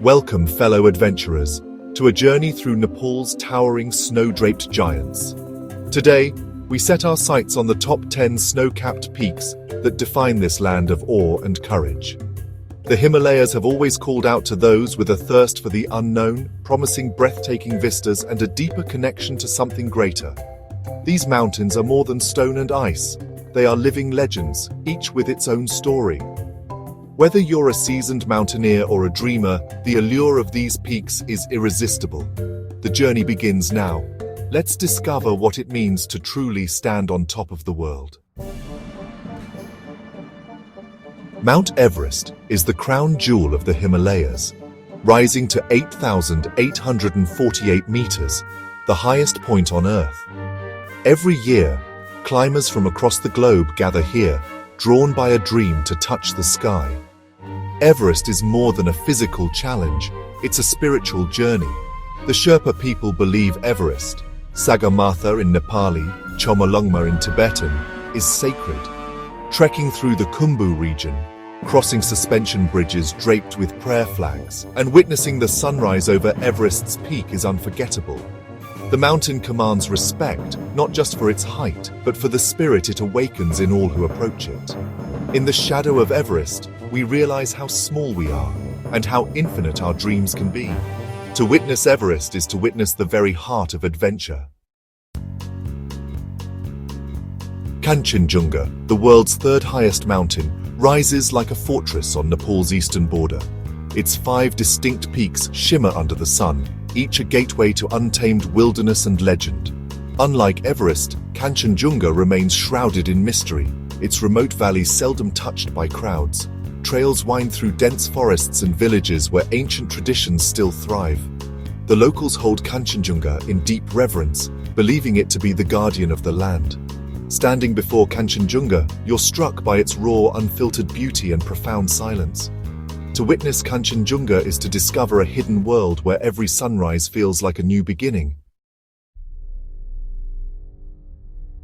Welcome, fellow adventurers, to a journey through Nepal's towering snow-draped giants. Today, we set our sights on the top 10 snow-capped peaks that define this land of awe and courage. The Himalayas have always called out to those with a thirst for the unknown, promising breathtaking vistas and a deeper connection to something greater. These mountains are more than stone and ice. They are living legends, each with its own story. Whether you're a seasoned mountaineer or a dreamer, the allure of these peaks is irresistible. The journey begins now. Let's discover what it means to truly stand on top of the world. Mount Everest is the crown jewel of the Himalayas, rising to 8,848 meters, the highest point on Earth. Every year, climbers from across the globe gather here, drawn by a dream to touch the sky. Everest is more than a physical challenge, it's a spiritual journey. The Sherpa people believe Everest, Sagarmatha in Nepali, Chomolungma in Tibetan, is sacred. Trekking through the Khumbu region, crossing suspension bridges draped with prayer flags, and witnessing the sunrise over Everest's peak is unforgettable. The mountain commands respect, not just for its height, but for the spirit it awakens in all who approach it. In the shadow of Everest, we realize how small we are, and how infinite our dreams can be. To witness Everest is to witness the very heart of adventure. Kanchenjunga, the world's third highest mountain, rises like a fortress on Nepal's eastern border. Its 5 distinct peaks shimmer under the sun, each a gateway to untamed wilderness and legend. Unlike Everest, Kanchenjunga remains shrouded in mystery, its remote valleys seldom touched by crowds. Trails wind through dense forests and villages where ancient traditions still thrive. The locals hold Kanchenjunga in deep reverence, believing it to be the guardian of the land. Standing before Kanchenjunga, you're struck by its raw, unfiltered beauty and profound silence. To witness Kanchenjunga is to discover a hidden world where every sunrise feels like a new beginning.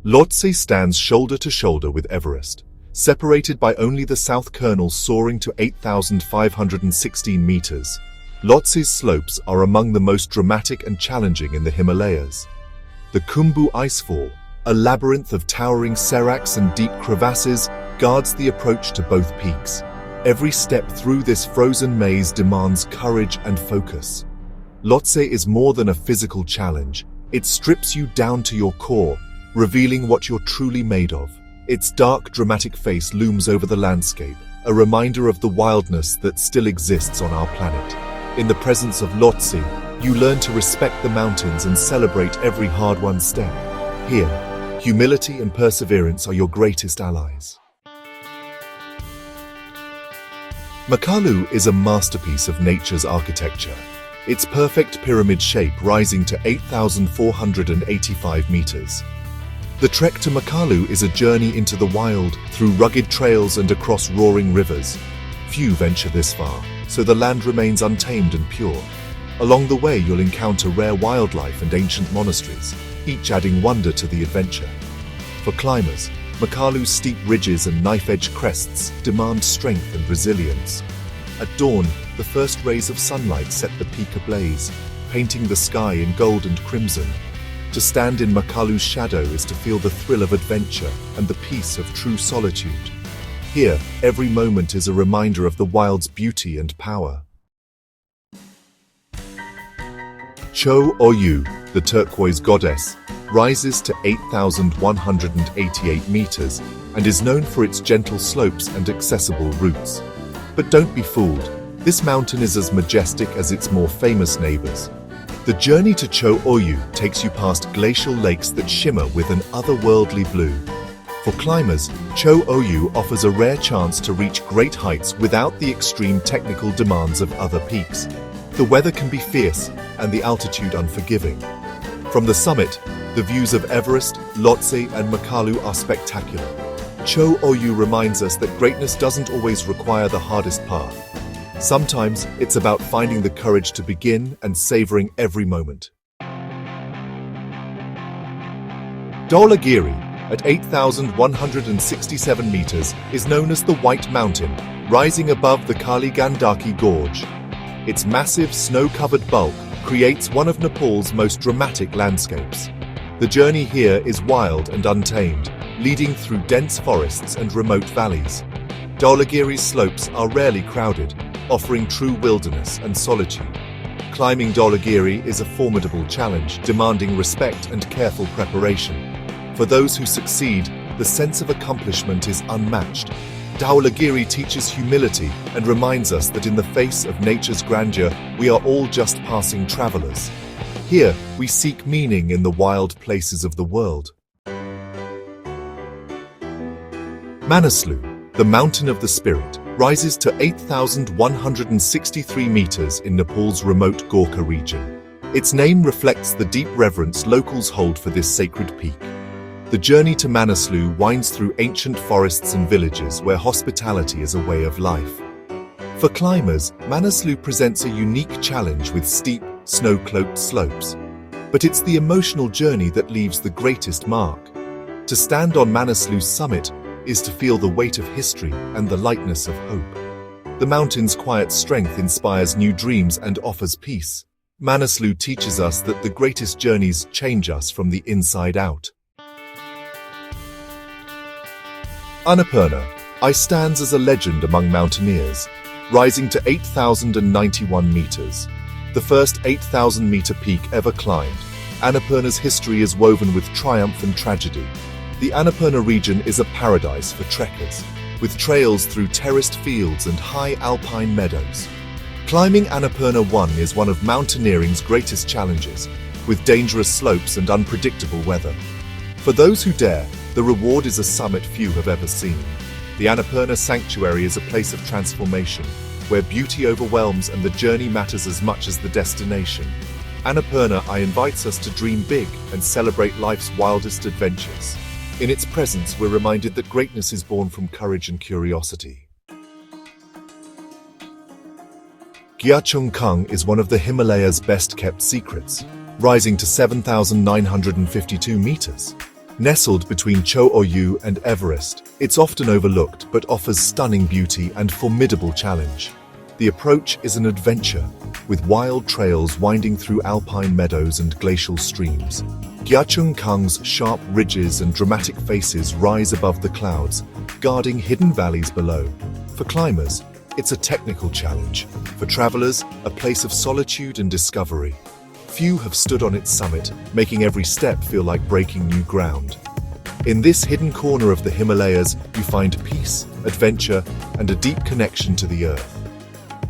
Lhotse stands shoulder to shoulder with Everest, separated by only the south kernel soaring to 8,516 meters. Lhotse's slopes are among the most dramatic and challenging in the Himalayas. The Khumbu Icefall, a labyrinth of towering seracs and deep crevasses, guards the approach to both peaks. Every step through this frozen maze demands courage and focus. Lhotse is more than a physical challenge. It strips you down to your core, revealing what you're truly made of. Its dark, dramatic face looms over the landscape, a reminder of the wildness that still exists on our planet. In the presence of Lhotse, you learn to respect the mountains and celebrate every hard-won step. Here, humility and perseverance are your greatest allies. Makalu is a masterpiece of nature's architecture. Its perfect pyramid shape rising to 8,485 meters. The trek to Makalu is a journey into the wild, through rugged trails and across roaring rivers. Few venture this far, so the land remains untamed and pure. Along the way, you'll encounter rare wildlife and ancient monasteries, each adding wonder to the adventure. For climbers, Makalu's steep ridges and knife-edge crests demand strength and resilience. At dawn, the first rays of sunlight set the peak ablaze, painting the sky in gold and crimson. To stand in Makalu's shadow is to feel the thrill of adventure and the peace of true solitude. Here, every moment is a reminder of the wild's beauty and power. Cho Oyu, the turquoise goddess, rises to 8,188 meters and is known for its gentle slopes and accessible routes. But don't be fooled, this mountain is as majestic as its more famous neighbors. The journey to Cho Oyu takes you past glacial lakes that shimmer with an otherworldly blue. For climbers, Cho Oyu offers a rare chance to reach great heights without the extreme technical demands of other peaks. The weather can be fierce and the altitude unforgiving. From the summit, the views of Everest, Lhotse and Makalu are spectacular. Cho Oyu reminds us that greatness doesn't always require the hardest path. Sometimes it's about finding the courage to begin and savoring every moment. Dhaulagiri, at 8,167 meters, is known as the White Mountain, rising above the Kali Gandaki Gorge. Its massive, snow-covered bulk creates one of Nepal's most dramatic landscapes. The journey here is wild and untamed, leading through dense forests and remote valleys. Dhaulagiri's slopes are rarely crowded, offering true wilderness and solitude. Climbing Dhaulagiri is a formidable challenge, demanding respect and careful preparation. For those who succeed, the sense of accomplishment is unmatched. Dhaulagiri teaches humility and reminds us that in the face of nature's grandeur, we are all just passing travelers. Here, we seek meaning in the wild places of the world. Manaslu, the mountain of the spirit, rises to 8,163 meters in Nepal's remote Gorkha region. Its name reflects the deep reverence locals hold for this sacred peak. The journey to Manaslu winds through ancient forests and villages where hospitality is a way of life. For climbers, Manaslu presents a unique challenge with steep, snow-cloaked slopes. But it's the emotional journey that leaves the greatest mark. To stand on Manaslu's summit is to feel the weight of history and the lightness of hope. The mountain's quiet strength inspires new dreams and offers peace. Manaslu teaches us that the greatest journeys change us from the inside out. Annapurna stands as a legend among mountaineers, rising to 8,091 meters. The first 8,000-meter peak ever climbed, Annapurna's history is woven with triumph and tragedy. The Annapurna region is a paradise for trekkers, with trails through terraced fields and high alpine meadows. Climbing Annapurna 1 is one of mountaineering's greatest challenges, with dangerous slopes and unpredictable weather. For those who dare, the reward is a summit few have ever seen. The Annapurna Sanctuary is a place of transformation, where beauty overwhelms and the journey matters as much as the destination. Annapurna invites us to dream big and celebrate life's wildest adventures. In its presence, we're reminded that greatness is born from courage and curiosity. Gyachung Kung is one of the Himalayas' best-kept secrets, rising to 7,952 meters. Nestled between Cho Oyu and Everest, it's often overlooked but offers stunning beauty and formidable challenge. The approach is an adventure, with wild trails winding through alpine meadows and glacial streams. Gyachung Kung's sharp ridges and dramatic faces rise above the clouds, guarding hidden valleys below. For climbers, it's a technical challenge. For travelers, a place of solitude and discovery. Few have stood on its summit, making every step feel like breaking new ground. In this hidden corner of the Himalayas, you find peace, adventure, and a deep connection to the earth.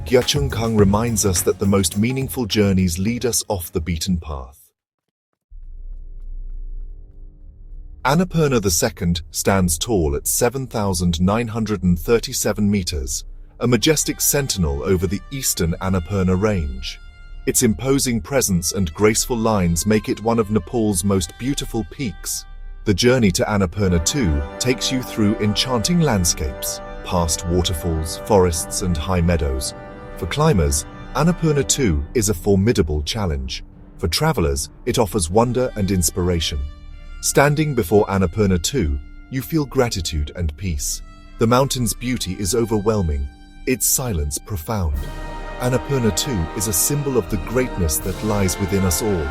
Gyachung Kung reminds us that the most meaningful journeys lead us off the beaten path. Annapurna II stands tall at 7,937 meters, a majestic sentinel over the eastern Annapurna range. Its imposing presence and graceful lines make it one of Nepal's most beautiful peaks. The journey to Annapurna 2 takes you through enchanting landscapes, past waterfalls, forests, and high meadows. For climbers, Annapurna 2 is a formidable challenge. For travelers, it offers wonder and inspiration. Standing before Annapurna 2, you feel gratitude and peace. The mountain's beauty is overwhelming, its silence profound. Annapurna 2 is a symbol of the greatness that lies within us all.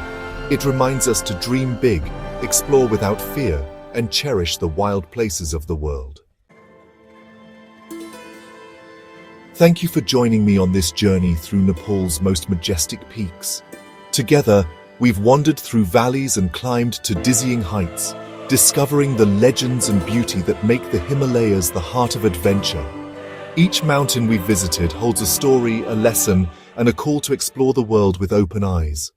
It reminds us to dream big, explore without fear, and cherish the wild places of the world. Thank you for joining me on this journey through Nepal's most majestic peaks. Together, we've wandered through valleys and climbed to dizzying heights, discovering the legends and beauty that make the Himalayas the heart of adventure. Each mountain we've visited holds a story, a lesson, and a call to explore the world with open eyes.